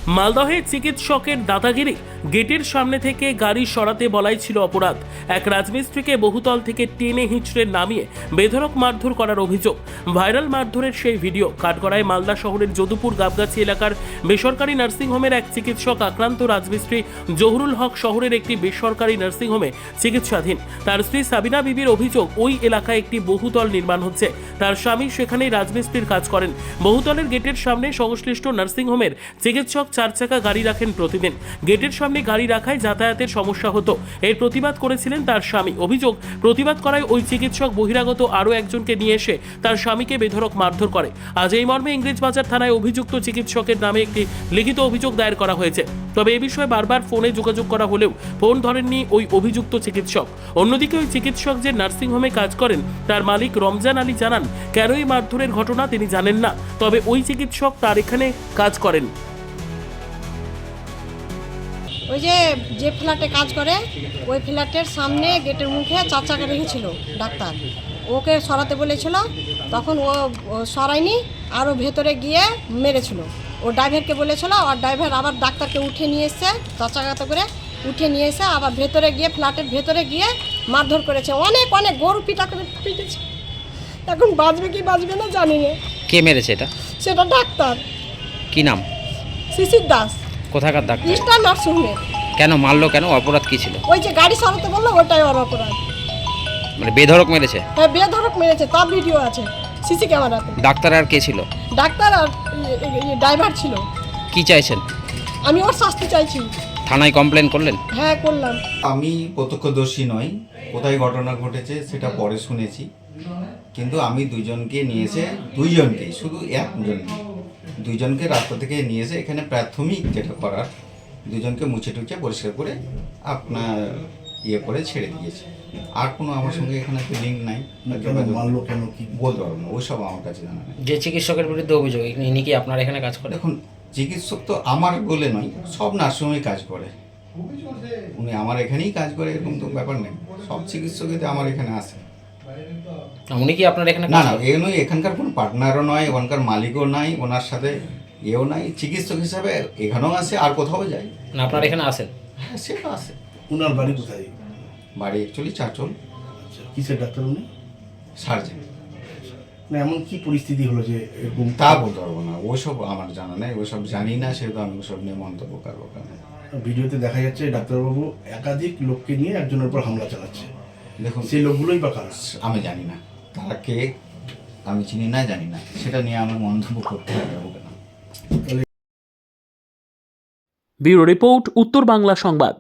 মালদহে চিকিৎসকের দাদাগিরি, গেটের সামনে থেকে গাড়ি সরাতে বলাই ছিল অপরাধ। এক রাজমিস্ত্রিকে বহুতল থেকে টেনে হিঁচড়ে নামিয়ে বেধড়ক মারধর করার অভিযোগ। ভাইরাল মারধরের সেই ভিডিও কাঠগড়ায় মালদা শহরের যদুপুর গাবগাছি এলাকার বেসরকারি নার্সিংহোমের এক চিকিৎসক আক্রান্ত রাজমিস্ত্রি জহুরুল হক শহরের একটি বেসরকারি নার্সিংহোমে চিকিৎসাধীন। তার স্ত্রী সাবিনা বিবির অভিযোগ, ওই এলাকায় একটি বহুতল নির্মাণ হচ্ছে। তার স্বামী সেখানেই রাজমিস্ত্রির কাজ করেন। বহুতলের গেটের সামনে সংশ্লিষ্ট নার্সিংহোমের চিকিৎসক 4 চাকা গাড়ি রাখেন প্রতিদিন। গেটের সামনে গাড়ি রাখায় যাতায়াতের সমস্যা হতো। এর প্রতিবাদ করেছিলেন তার স্বামী। অভিযোগ, প্রতিবাদ করায় ওই চিকিৎসক বহিরাগত আরও একজনকে নিয়ে এসে তার স্বামীকে বেধড়ক মারধর করে। আজ এই মর্মে ইংরেজবাজার থানায় অভিযুক্ত চিকিৎসকের নামে একটি লিখিত অভিযোগ দায়ের করা হয়েছে। তবে এ বিষয়ে বারবার ফোনে যোগাযোগ করা হলেও ফোন ধরেননি ওই অভিযুক্ত চিকিৎসক। অন্যদিকে ওই চিকিৎসক যে নার্সিংহোমে কাজ করেন তার মালিক রমজান আলী জানান, কেন এই মারধরের ঘটনা তিনি জানেন না। তবে ওই চিকিৎসক তার এখানে কাজ করেন। ওই যে ফ্ল্যাটে কাজ করে ওই ফ্ল্যাটের সামনে গেটের মুখে 4 চাকা রেখেছিল ডাক্তার, ওকে সরাতে বলেছিল। তখন ও সরায়নি, আরও ভেতরে গিয়ে মেরেছিল। ও ড্রাইভারকে বলেছিল, আর ড্রাইভার আবার ডাক্তারকে উঠে নিয়ে এসছে, 4 চাকাতে করে উঠে নিয়ে এসে আবার ভেতরে গিয়ে ফ্ল্যাটের ভেতরে গিয়ে মারধর করেছে। অনেক গরু পিটা করে পিটেছে। এখন বাঁচবে কি বাঁচবে না জানি না। কে মেরেছে এটা? সেটা ডাক্তার। কি নাম? শিশির দাস। কোথাকার ডাক্তার? ইস্টার নার্সিংহোমে। কেন মারলো? কেন? অপরাধ কি ছিল? ওই যে গাড়ি সরাতে বললো, ওটাই ওর অপরাধ। মানে বেধড়ক মেরেছে? হ্যাঁ, বেধড়ক মেরেছে, তার ভিডিও আছে সিসি ক্যামেরাতে। ডাক্তার আর কে ছিল? ডাক্তার আর ড্রাইভার ছিল। কি চাইছেন? আমি ওর শাস্তি চাইছি। থানায় কমপ্লেন করলেন? হ্যাঁ, করলাম। আমি প্রত্যক্ষদর্শী নই, কোথায় ঘটনা ঘটেছে সেটা পরে শুনেছি। কিন্তু আমি দুইজনকে নিয়েছে, দুইজনকে, শুধু একজন, দুইজনকে রাস্তা থেকে নিয়েছে এখানে প্রাথমিক যেটা করার, দুজনকে মুছে টুছে পরিষ্কার করে আপনার করে ছেড়ে দিয়েছে। আর কোনো আমার সঙ্গে এখানে লিঙ্ক নাই, মানলো কেন কি বলতে পারবো না, ওইসব আমার কাছে জানা নেই। যে চিকিৎসকের বিরুদ্ধে অভিযোগ, ইনি কি আপনার এখানে কাজ করে? দেখুন, চিকিৎসক তো আমার বলে নয়, সব নার্সিংহোমে কাজ করে। উনি আমার এখানেই কাজ করে এরকম তো ব্যাপার নেই। সব চিকিৎসকই তো আমার এখানে আসে। উনি কি আপনার এখানে না না, এ নয়, এখানকার কোনো পার্টনারও নয়, ওখানকার মালিকও নাই, ওনার সাথে এও নাই। চিকিৎসক হিসাবে এখানেও আসে, আর কোথাও যায় না, আপনার এখানে আসেন? হ্যাঁ, সেটা আসে। ওনার বাড়ি কোথায়? বাড়ি অ্যাকচুয়ালি চাঁচল। আচ্ছা, কিসের ডাক্তার উনি? সার্জেন। না, এমন কি পরিস্থিতি হলো যে এরকম? তা বলতে পারবো না, ওইসব আমার জানা নেই, ওইসব জানি না, সেহেতু আমি ওসব নিয়ে মন্তব্য করবো কেন। ভিডিওতে দেখা যাচ্ছে ডাক্তারবাবু একাধিক লোককে নিয়ে একজনের উপর হামলা চালাচ্ছে। দেখুন, সেই লোকগুলোই বা কারা? আমি জানি না তারা কে, আমি চিনি না, জানি না, সেটা নিয়ে আমার মন্তব্য করতে পারবো না। ব্যুরো রিপোর্ট, উত্তর বাংলা সংবাদ।